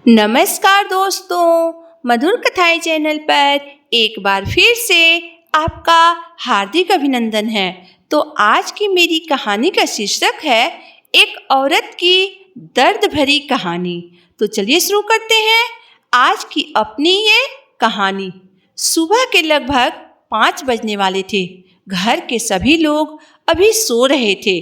नमस्कार दोस्तों, मधुर कथाएं चैनल पर एक बार फिर से आपका हार्दिक अभिनंदन है। तो आज की मेरी कहानी का शीर्षक है एक औरत की दर्द भरी कहानी। तो चलिए शुरू करते हैं आज की अपनी ये कहानी। सुबह के लगभग 5 बजने वाले थे। घर के सभी लोग अभी सो रहे थे।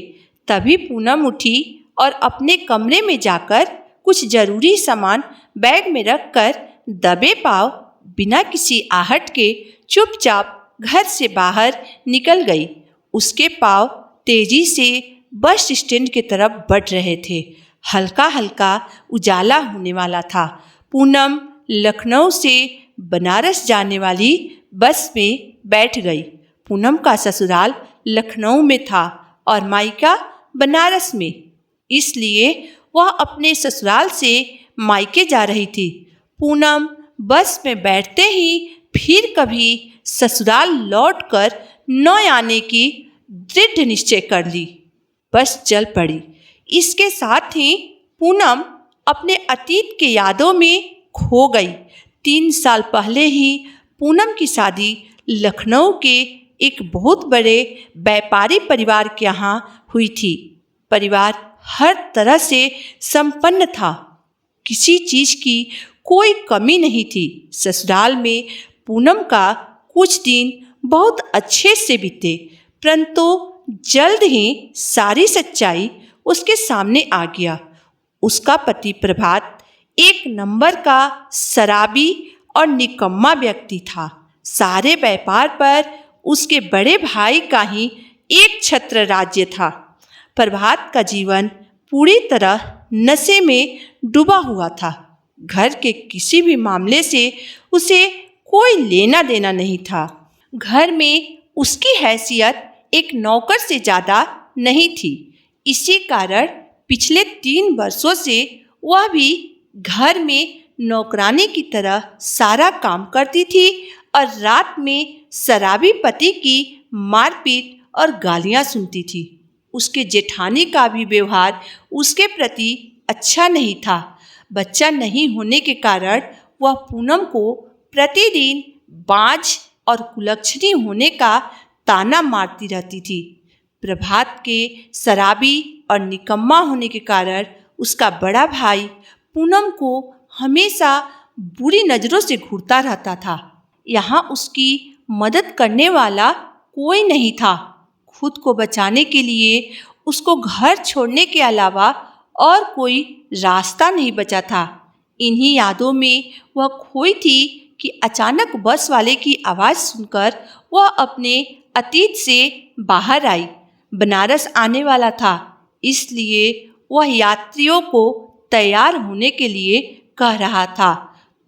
तभी पूनम उठी और अपने कमरे में जाकर कुछ जरूरी सामान बैग में रखकर दबे पांव बिना किसी आहट के चुपचाप घर से बाहर निकल गई। उसके पांव तेजी से बस स्टैंड की तरफ बढ़ रहे थे। हल्का हल्का उजाला होने वाला था। पूनम लखनऊ से बनारस जाने वाली बस में बैठ गई। पूनम का ससुराल लखनऊ में था और मायका बनारस में, इसलिए वह अपने ससुराल से मायके जा रही थी। पूनम बस में बैठते ही फिर कभी ससुराल लौटकर न आने की दृढ़ निश्चय कर ली। बस चल पड़ी। इसके साथ ही पूनम अपने अतीत के यादों में खो गई। 3 साल पहले ही पूनम की शादी लखनऊ के एक बहुत बड़े व्यापारी परिवार के यहाँ हुई थी। परिवार हर तरह से संपन्न था। किसी चीज की कोई कमी नहीं थी। ससुराल में पूनम का कुछ दिन बहुत अच्छे से बीते, परंतु जल्द ही सारी सच्चाई उसके सामने आ गया। उसका पति प्रभात एक नंबर का शराबी और निकम्मा व्यक्ति था। सारे व्यापार पर उसके बड़े भाई का ही एक छत्र राज्य था। प्रभात का जीवन पूरी तरह नशे में डूबा हुआ था। घर के किसी भी मामले से उसे कोई लेना देना नहीं था। घर में उसकी हैसियत एक नौकर से ज़्यादा नहीं थी। इसी कारण पिछले 3 वर्षों से वह भी घर में नौकरानी की तरह सारा काम करती थी और रात में शराबी पति की मारपीट और गालियाँ सुनती थी। उसके जेठानी का भी व्यवहार उसके प्रति अच्छा नहीं था। बच्चा नहीं होने के कारण वह पूनम को प्रतिदिन बाँझ और कुलक्षणी होने का ताना मारती रहती थी। प्रभात के शराबी और निकम्मा होने के कारण उसका बड़ा भाई पूनम को हमेशा बुरी नज़रों से घूरता रहता था। यहाँ उसकी मदद करने वाला कोई नहीं था। खुद को बचाने के लिए उसको घर छोड़ने के अलावा और कोई रास्ता नहीं बचा था। इन्हीं यादों में वह खोई थी कि अचानक बस वाले की आवाज़ सुनकर वह अपने अतीत से बाहर आई। बनारस आने वाला था, इसलिए वह यात्रियों को तैयार होने के लिए कह रहा था।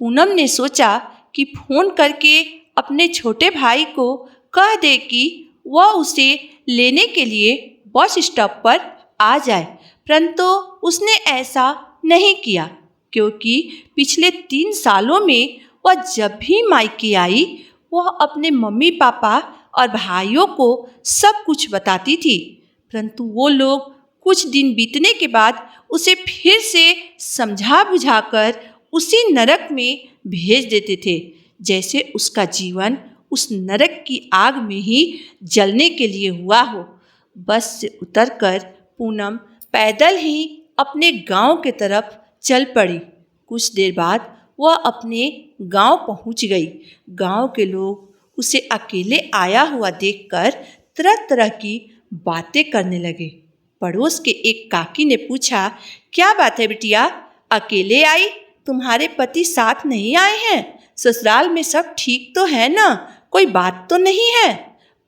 पूनम ने सोचा कि फ़ोन करके अपने छोटे भाई को कह दे कि वह उसे लेने के लिए बस स्टॉप पर आ जाए, परंतु उसने ऐसा नहीं किया, क्योंकि पिछले 3 सालों में वह जब भी मायके आई वह अपने मम्मी पापा और भाइयों को सब कुछ बताती थी, परंतु वो लोग कुछ दिन बीतने के बाद उसे फिर से समझा बुझाकर उसी नरक में भेज देते थे, जैसे उसका जीवन उस नरक की आग में ही जलने के लिए हुआ हो। बस से उतरकर पूनम पैदल ही अपने गांव के तरफ चल पड़ी। कुछ देर बाद वह अपने गांव पहुंच गई। गांव के लोग उसे अकेले आया हुआ देखकर तरह तरह की बातें करने लगे। पड़ोस के एक काकी ने पूछा, क्या बात है बिटिया, अकेले आई? तुम्हारे पति साथ नहीं आए हैं? ससुराल में सब ठीक तो है ना? कोई बात तो नहीं है?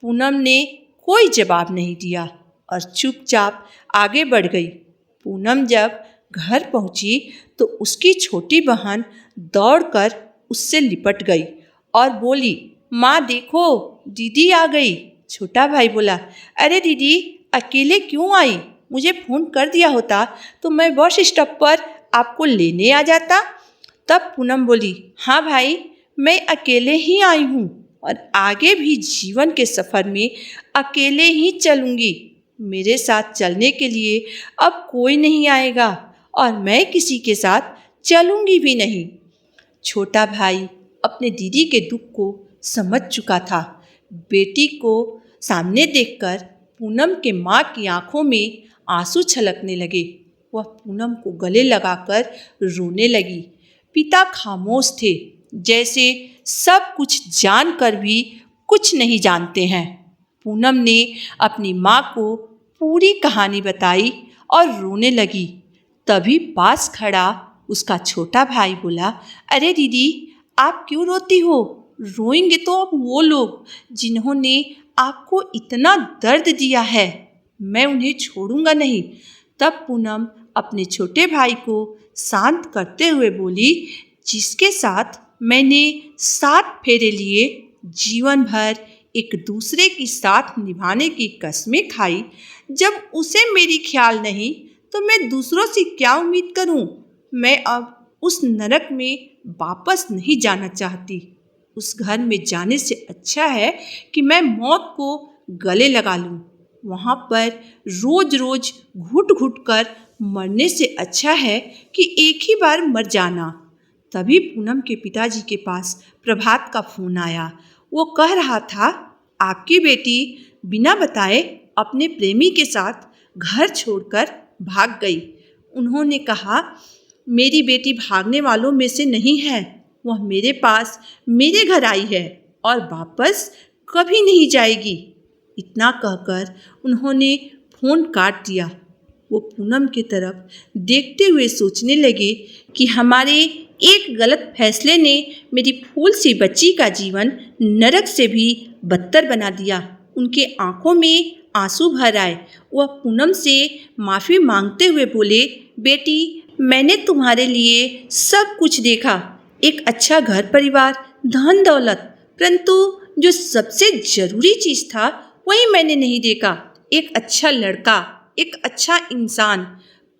पूनम ने कोई जवाब नहीं दिया और चुपचाप आगे बढ़ गई। पूनम जब घर पहुंची तो उसकी छोटी बहन दौड़कर उससे लिपट गई और बोली, माँ देखो, दीदी आ गई। छोटा भाई बोला, अरे दीदी अकेले क्यों आई? मुझे फ़ोन कर दिया होता तो मैं बस स्टॉप पर आपको लेने आ जाता। तब पूनम बोली, हाँ भाई, मैं अकेले ही आई हूँ और आगे भी जीवन के सफ़र में अकेले ही चलूँगी। मेरे साथ चलने के लिए अब कोई नहीं आएगा और मैं किसी के साथ चलूंगी भी नहीं। छोटा भाई अपने दीदी के दुख को समझ चुका था। बेटी को सामने देखकर पूनम के माँ की आंखों में आंसू छलकने लगे। वह पूनम को गले लगाकर रोने लगी। पिता खामोश थे, जैसे सब कुछ जानकर भी कुछ नहीं जानते हैं। पूनम ने अपनी माँ को पूरी कहानी बताई और रोने लगी। तभी पास खड़ा उसका छोटा भाई बोला, अरे दीदी, आप क्यों रोती हो? रोएंगे तो अब वो लोग जिन्होंने आपको इतना दर्द दिया है। मैं उन्हें छोड़ूंगा नहीं। तब पूनम अपने छोटे भाई को शांत करते हुए बोली, जिसके साथ मैंने 7 फेरे लिए, जीवन भर एक दूसरे की साथ निभाने की कस्में खाई, जब उसे मेरी ख्याल नहीं तो मैं दूसरों से क्या उम्मीद करूं? मैं अब उस नरक में वापस नहीं जाना चाहती। उस घर में जाने से अच्छा है कि मैं मौत को गले लगा लूं। वहाँ पर रोज रोज घुट घुट कर मरने से अच्छा है कि एक ही बार मर जाना। तभी पूनम के पिताजी के पास प्रभात का फोन आया। वो कह रहा था, आपकी बेटी बिना बताए अपने प्रेमी के साथ घर छोड़कर भाग गई। उन्होंने कहा, मेरी बेटी भागने वालों में से नहीं है। वह मेरे पास मेरे घर आई है और वापस कभी नहीं जाएगी। इतना कहकर उन्होंने फ़ोन काट दिया। वो पूनम की तरफ देखते हुए सोचने लगे कि हमारे एक गलत फैसले ने मेरी फूल सी बच्ची का जीवन नरक से भी बदतर बना दिया। उनके आंखों में आंसू भर आए। वह पूनम से माफ़ी मांगते हुए बोले, बेटी, मैंने तुम्हारे लिए सब कुछ देखा, एक अच्छा घर परिवार, धन दौलत, परंतु जो सबसे ज़रूरी चीज़ था वही मैंने नहीं देखा, एक अच्छा लड़का, एक अच्छा इंसान।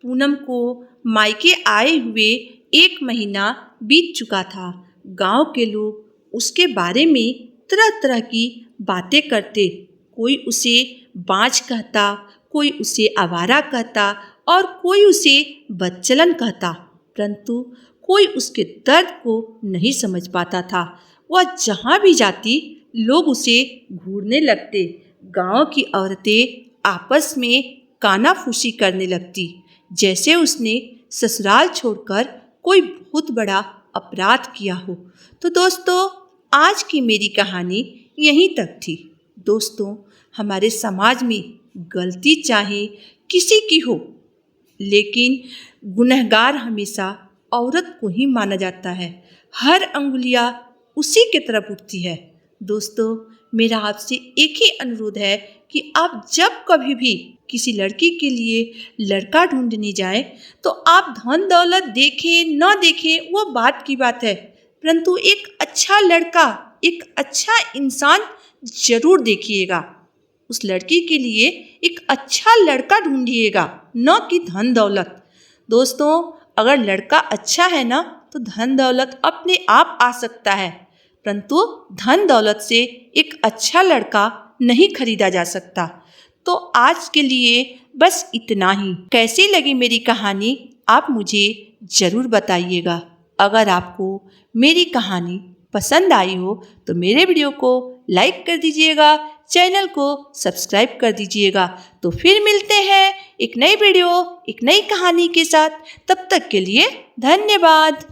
पूनम को मायके आए हुए 1 महीना बीत चुका था। गांव के लोग उसके बारे में तरह तरह की बातें करते। कोई उसे बाँझ कहता, कोई उसे आवारा कहता और कोई उसे बदचलन कहता, परंतु कोई उसके दर्द को नहीं समझ पाता था। वह जहाँ भी जाती लोग उसे घूरने लगते। गांव की औरतें आपस में कानाफूसी करने लगती, जैसे उसने ससुराल छोड़कर कोई बहुत बड़ा अपराध किया हो। तो दोस्तों, आज की मेरी कहानी यहीं तक थी। दोस्तों, हमारे समाज में गलती चाहे किसी की हो, लेकिन गुनहगार हमेशा औरत को ही माना जाता है। हर अंगुलियां उसी की तरफ उठती है। दोस्तों, मेरा आपसे एक ही अनुरोध है कि आप जब कभी भी किसी लड़की के लिए लड़का ढूंढने जाएं, तो आप धन दौलत देखें न देखें वो बात की बात है, परंतु एक अच्छा लड़का, एक अच्छा इंसान जरूर देखिएगा। उस लड़की के लिए एक अच्छा लड़का ढूंढिएगा, न कि धन दौलत। दोस्तों, अगर लड़का अच्छा है ना, तो धन दौलत अपने आप आ सकता है, परंतु धन दौलत से एक अच्छा लड़का नहीं खरीदा जा सकता। तो आज के लिए बस इतना ही। कैसी लगी मेरी कहानी आप मुझे ज़रूर बताइएगा। अगर आपको मेरी कहानी पसंद आई हो तो मेरे वीडियो को लाइक कर दीजिएगा, चैनल को सब्सक्राइब कर दीजिएगा। तो फिर मिलते हैं एक नई वीडियो, एक नई कहानी के साथ। तब तक के लिए धन्यवाद।